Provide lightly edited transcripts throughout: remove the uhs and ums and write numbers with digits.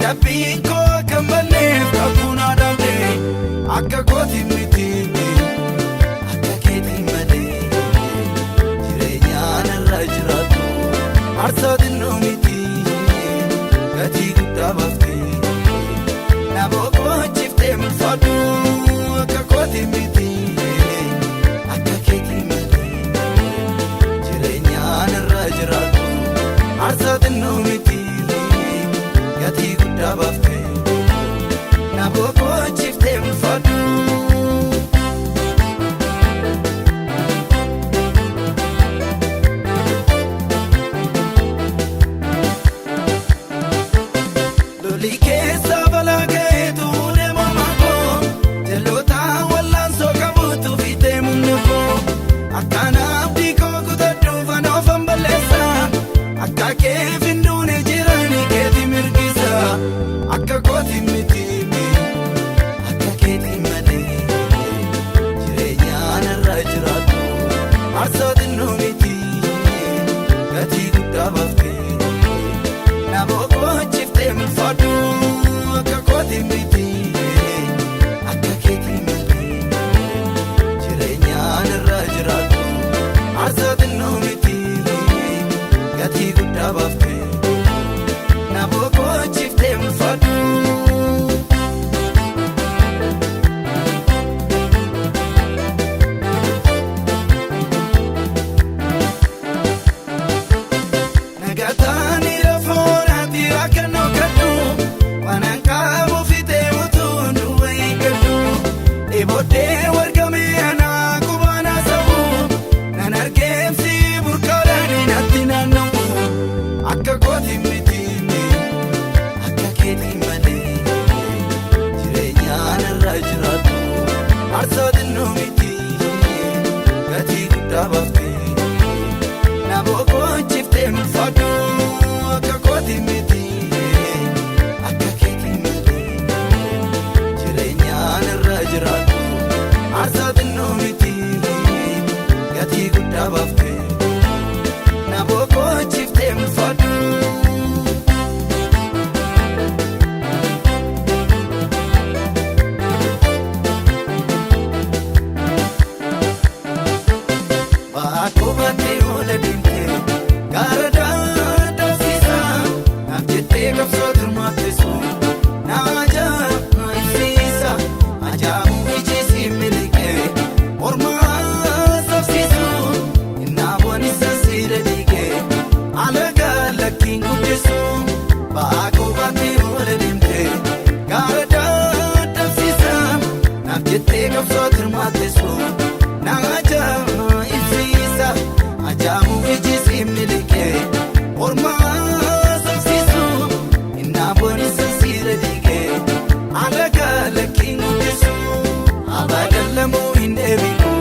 Dabinko kambalef kakuna damde akka koti miti akka keti male jireenyaan irra jiraatu arsaatiin nu miti gatii guddaa bafte nabooko chiftee mul'atu akka koti miti akka keti male jireenyaan irra jiraatu arsaatiin nu miti gatii guddaa bafte nabooko chiftee mul'atu. Loli keessa balaa keetu deema maakoo jalloota wallaansoo qabuutu fiitee mumna koo akkaan abdii koo kutadhu fanoofan balleessa akka keef hin duune jirani keeti mirgisa akka kooti miti akka keeti malee jireenyaan irra jiraatu arsaatiin nu miti gatii guddaa bafte nabooko chiftee mul'atu akka kooti miti akka keeti malee jireenyaan irra jiraatu arsaatiin nu miti gatii guddaa bafte nabooko chiftee mul'atu. Nagataani lafoonaati akka nokkadhu wanaan qabu fitee mutuun duwwaa eeggadhu dheeboddee wargamee anaa qubaan haasa'u nan argeemsi burqaadhaan natti naanna'u akka kooti miti akka keeti malee jireenyaan irra jiraatu arsaatiin nu miti gatii guddaa bafte nabooko chiftee mul'atu akka kooti miti akka keeti malee jireenyaan irra jiraatu arsaatiin nu miti gatii guddaa bafte nabooko chiftee mul'atu. Baakubatti oola deemtee gaara daandasiisa naaf jettee qabsoo turmaatteessu na ajaa'ibsiisa ajaa'ibu ijji milikee mormaa sabsiisu innaa boonisa siidha dhiigee alagaa lakkiin guddisu baakubatti oola deemtee gaara daandasiisa naaf jettee qabsoo turmaatteessu na ajaa'ibsiisa ajaa'ibu ijji milikee mormaa sabsiisu innaa boonisa siidha dhiigee alagaa lakkiin guddisu abaadan lamuu hin deebi'u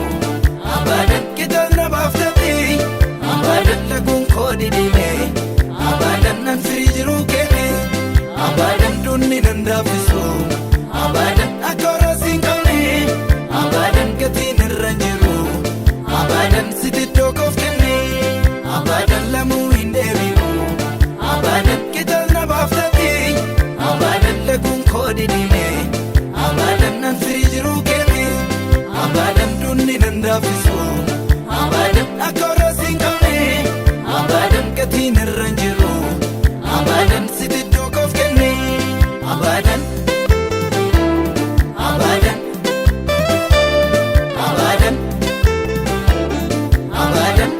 abaadan kitaabna baaftatti abaadan laguun koo didhimee abaadan nan firii jiruu keete abaadan duunni nan daaffisu abaadan akka horaasiin qabne abaadan gatiin irra jiru abaadan sitiddoo koof kenne abaadan lamuu hin deebi'u abaadan kitaabna baaftatti abaadan laguun koo didhimee abaadan nan firii jiruu keete abaadan duunni nan daaffisu abaadan akka horaasiin qabne abaadan gatiin irra jiru abaadan sitiddoo koof kenne abaadan abaadan abaadan abaadan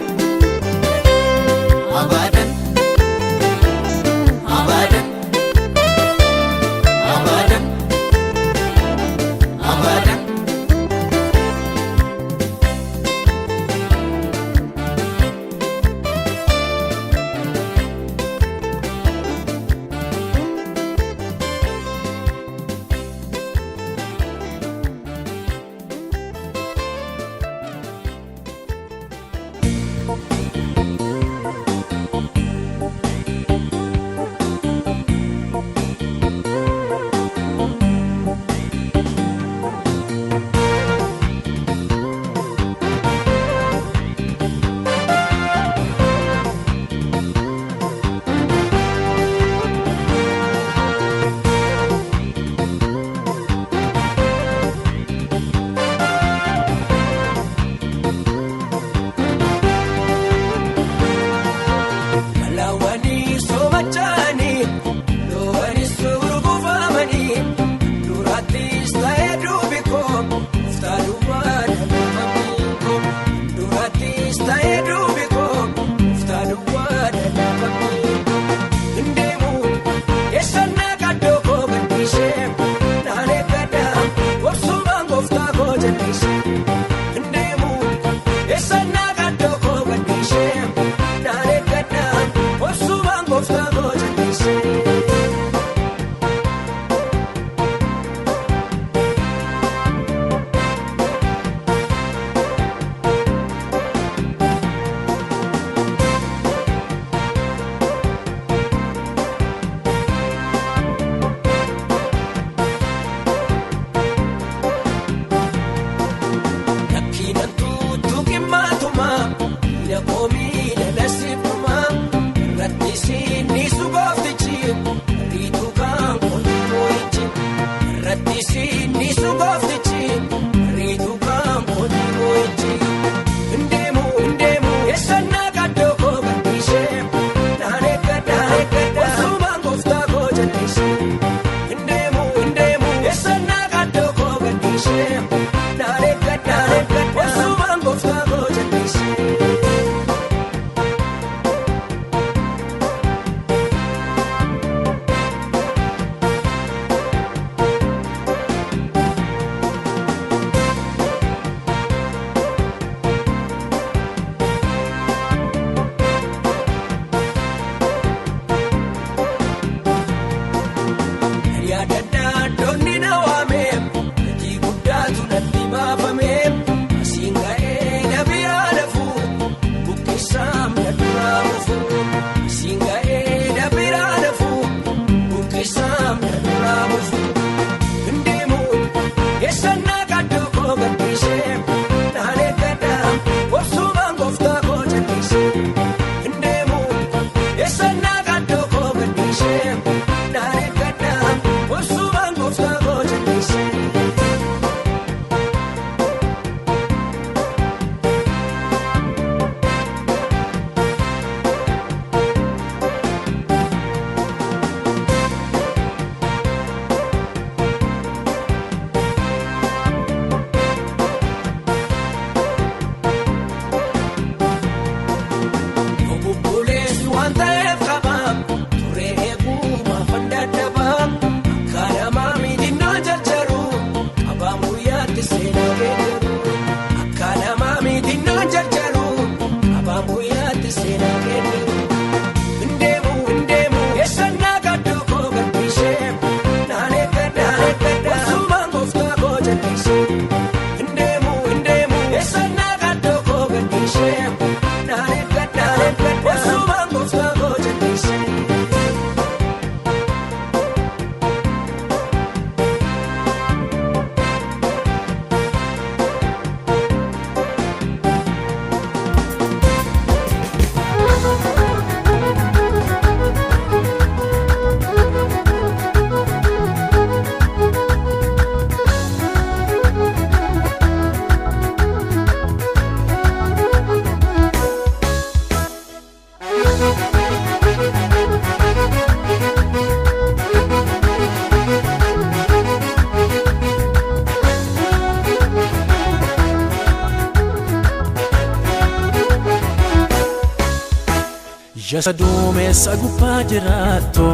Jasadume sagupa jiraatto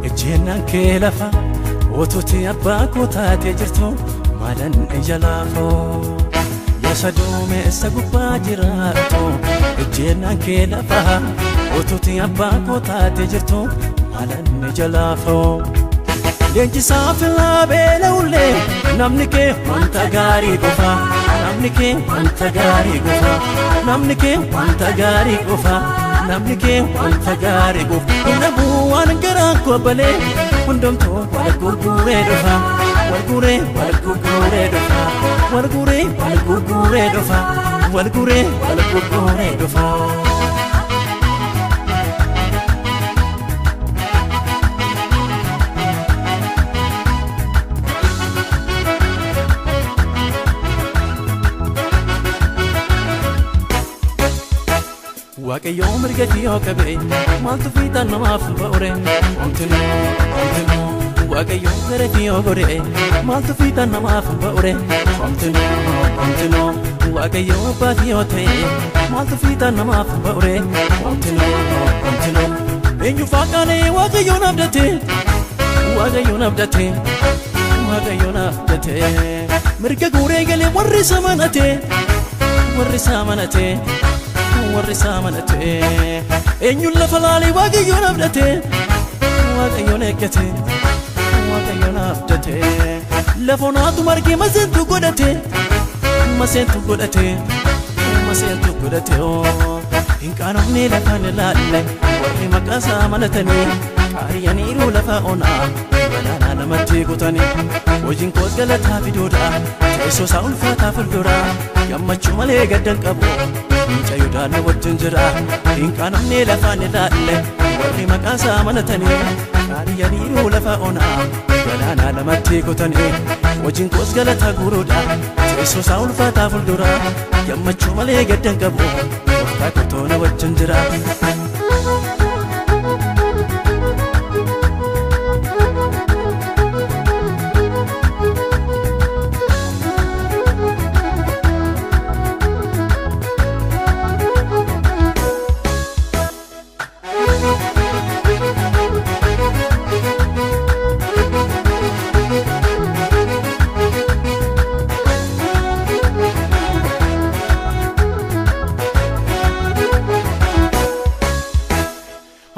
ejjeennan kee lafa otuuti abbaa kootaatee jirtu maalan ija laafoo. Jasadume sagupa jiraatto ejjeennan kee lafa otuuti abbaa kootaatee jirtu maalan ija laafoo. Leenjisaa filaa beela'ullee namni kee wanta gaarii qofa. Namni kee wanta gaarii qofa. Namni kee wanta gaarii qofa. Namni kee wanta gaarii qofa. Namuu waan garaa kobbalee hundumtuu wal gurguree dhufa. Wal guree wal gurguree dhufa. Wal guree wal gurguree dhufa. Wal guree wal gurguree dhufa. Waaqayyoon mirgati yoo qabe maaltu fiixaan namaaf ba'ure. Omtinoo Waaqayyoon garati yoo godhe maaltu fiixaan namaaf ba'ure. Omtinoo Waaqayyoon abbaati yoo ta'e maaltu fiixaan namaaf ba'ure. Omtinoo eenyu faaqaanee Waaqayyoon abdate. Waaqayyoon abdate. Waaqayyoon abdate. Mirga guuree galee warri samanate. warri saamanate eenyuun lafa laalee waaqayyoon abdate waaqayyoon eeggate waaqayyoon abdate lafoonaatu margee maseentu godhate hin qaanofne lafaan ilaalle warri maqaa isaa amanatanii qaariyyaniiru lafa onaa galaanaa namatti kutanii hojiin koos galataa fiduudha teessoo isaa ulfaataa fuuldura gammachuu malee gaddan qabu mucayyoo na wajjin jira hin qaanofne lafaan ilaalle warri maqaa isaa amanatanii qaariyyaniiru lafa onaa galaanaa namatti kutanii hojiin koos galataa guuruudha teessoo isaa ulfaataa fuuldura gammachuu malee gaddan qabu gooftaa kotoo na wajjin jira.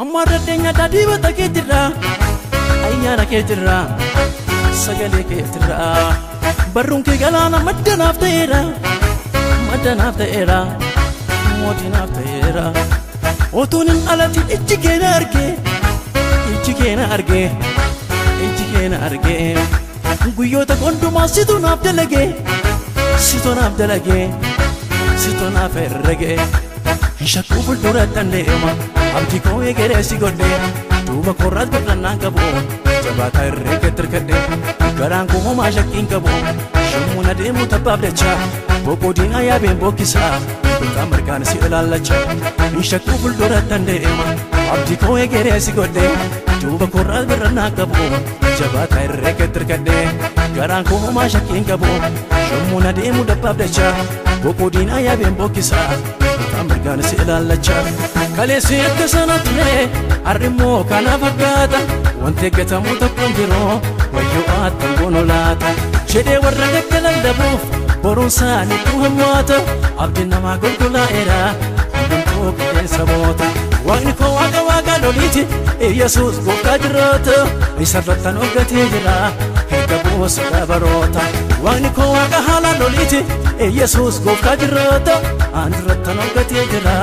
Ammarradenya dadii bata keetirra ayyaana keetirra sagalee keetirra barruun kee galaana maddanaaf ta'eera mootiinaaf ta'eera otuun hin dhalatin ijji keena argee guyyoota hundumaa situ naaf herrege hin shakkuu fuulduratti deema abdii koo eegalee si godhee duuba koorraas birrannaan qabu jabaataa herreegetti hirkadhee garaan koo homaa shakkiin qabu shammuu na deemu tabbaaf dachaa boqoo diinaa yaabeen bookkisaa bilqaa mirgaan si ilaallachaa hin shakkuu fuulduratti deema abdii koo eegalee si godhee duuba koorraas birrannaan qabu jabaataa herreegetti hirkadhee garaan koo homaa shakkiin qabu shammuu na deemu tabbaaf dachaa boqoo diinaa yaabeen bookkisaa mirgaan si ilaallachaa kaleessi akka sana ture har'immoo kana fakkaata wanti eeggatamu tokkoon jiroo wayyoo attan goonoo laata jedhee warra gaggalallabuuf boruun isaaniitu hammaata abdiin namaa golgolaa'eera hundumtuu qilleensa moota waaqni koo waaqa loliiti Yesuus gooftaa jiraata isarrattan hoggatee jira erga buusuudha baroota waaqni koo waaqa haala loliiti Yesuus gooftaa jiraata andirrattan hoggatee jira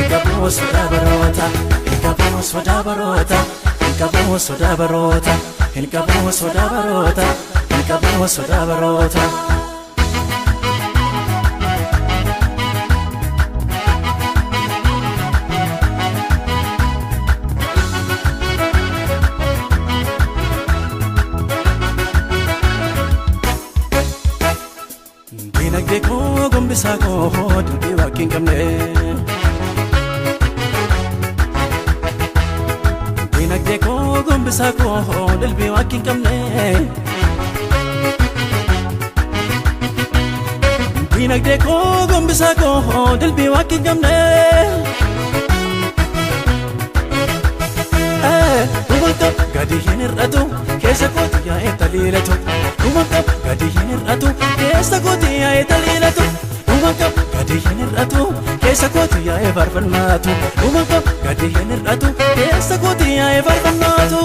erga buusuudha baroota dinagdee koo gombisaa koo dubbii waaqni hin qabne dinagdee koo gombisaa koo dubbii waaqni hin qabne dinagdee koo gombisaa koo dubbii waaqni hin qabne dhumanqab gadi hin hir'atu keessa kooti yaa'ee taliilatu dhumanqab gadi hin hir'atu keessa kooti yaa'ee taliilatu dhumanqab gadi hin hir'atu keessa kooti yaa'ee faarfannaatu dhumanqab gadi hin hir'atu keessa kooti yaa'ee faarfannaatu.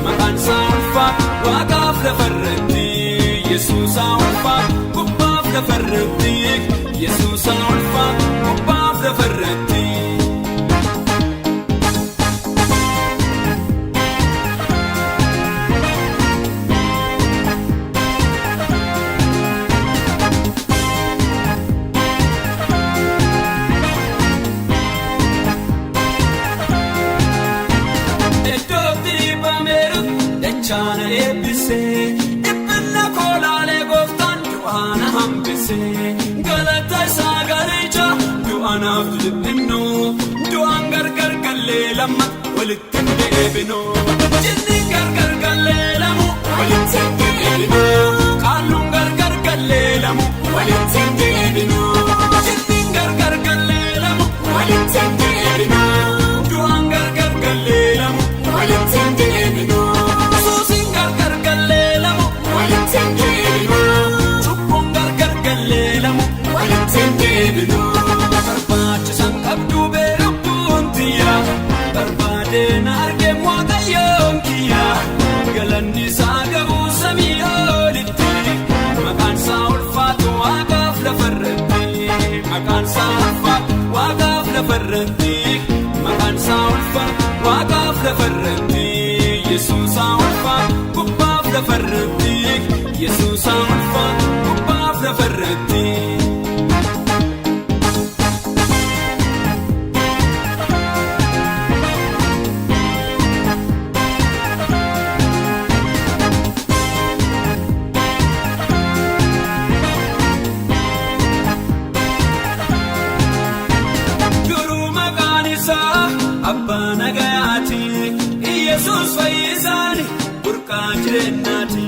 Makan salfa waqaf lafarratti Yesuus ulfa kubbaaf lafarratti Yesuus ulfa kubbaaf walittin deebinu. Jinni gargar galleelamu walittin deebinu. Qaalluun gargar galleelamu walittin deebinu. Jinni gargar galleelamu walittin deebinu. Du'aan gargar galleelamu walittin deebinu. Suusiin gargar galleelamu walittin deebinu. Cubbuun gargar galleelamu walittin deebinu. Barbaachisan qabduu beelabbuun tiyya. Barbaadeen argee waaqayyoon kiyya. Galanni isaa ga'uu samii olitti. Maqaan isaa ulfaatu waaqaaf lafarratti. Maqaan isaa ulfaatu waaqaaf lafarratti. Maqaan isaa ulfaatu waaqaaf lafarratti. Yesuusaa ulfaatu gubbaaf lafarratti. Yesuusaa ulfaatu gubbaaf lafarratti. Abbaa nagayaati Yesuus fayyisaani burqaa jireenyaati.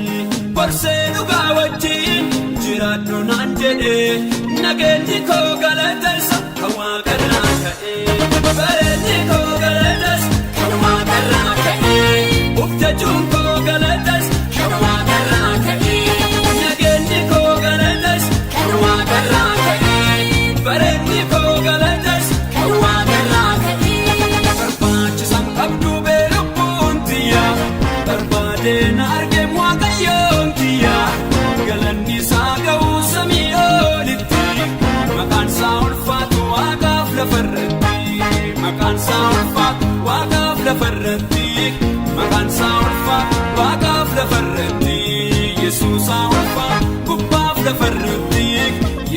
Borsee dhugaa wajjin jiraadhu naan jedhee nageenyi koo galateessa kan waaqarraa ka'ee. Bareedni koo galateessa kan waaqarraa ka'ee. Uffachuun koo galateessa kan waaqarraa ka'ee. Nageenyi koo galateessa kan waaqarraa ka'ee. Bareedni koo galateessa kan waaqarraa ka'ee. Barbaachisan qabduu beelabbuun tiyya. Barbaadeen argee waaqayyoon kiyya. Galanni isaa ga'uu samii olitti. Maqaan isaa ulfaatu waaqaaf lafarratti. Maqaan isaa ulfaatu waaqaaf lafarratti. Maqaan isaa ulfaatu waaqaaf lafarratti. Yesuusaa ulfaatu gubbaaf lafarratti.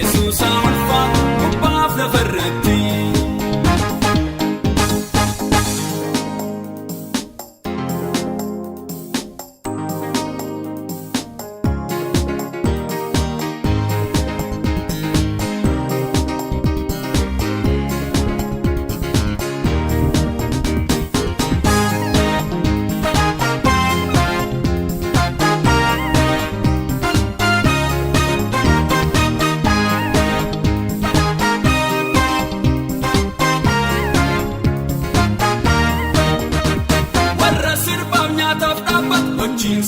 Yesuusaa ulfaatu gubbaaf lafarratti.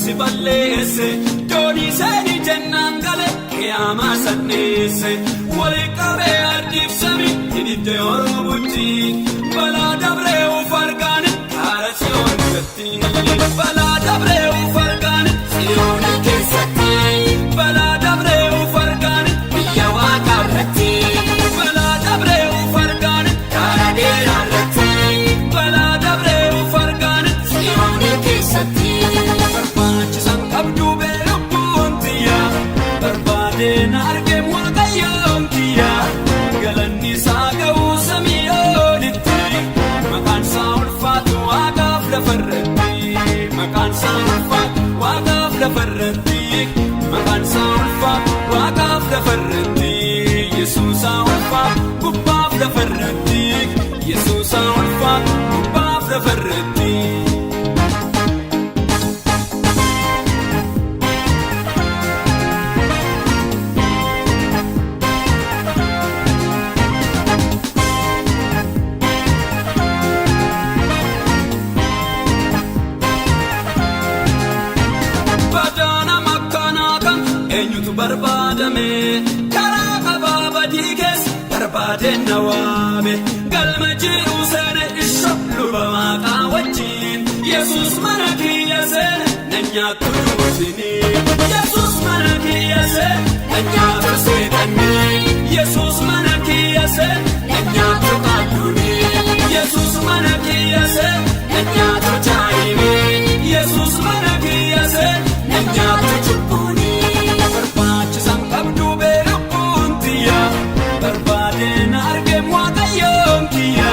Si balleesse doonii seeni jennaan galee qiyaamaa sanneesse. Wali qabee ardiif samii hidhidde oromutti. Balaa dabree uf argaani haara siyoon irratti. Balaa dabree uf argaani siyoon keessatti. Balaa dabree uf argaani biyya waaqaa irratti. Balaa dabree uf argaani karaa dheeraa irratti. Balaa dabree uf argaani siyoon keessatti. Barbaachisan qabduu beelabbuun tiyya. Barbaadeen argee waaqayyoon kiyya. Galanni isaa ga'uu samii olitti. Maqaan isaa ulfaatu waaqaaf lafarratti. Maqaan isaa ulfaatu waaqaaf lafarratti. Maqaan isaa ulfaatu waaqaaf lafarratti. Yesuusaa ulfaatu gubbaaf lafarratti. Yesuusaa ulfaatu gubbaaf lafarratti. Barbaadame karaa qabaa badii keessa barbaadeen na waame. Galma jiru seene isho luba waaqaa wajjin. Yesuus mana kiyya seene na nyaattu duutini. Yesuus mana kiyya seene na nyaattu seetanni. Yesuus mana kiyya seene na nyaattu qaalluni. Yesuus mana kiyya seene na nyaattu jaayimi. Yesuus mana kiyya seene na nyaattu cubbuni. Barbaachisan qabduu beelabbuun tiyya. Barbaadeen argee waaqayyoon kiyya.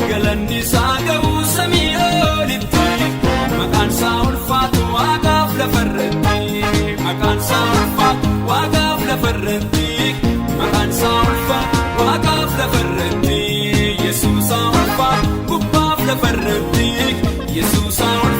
Galanni isaa ga'uu samii olitti. Maqaan isaa ulfaatu waaqaaf lafarratti. ለፈረድክ ኢየሱስ አሁን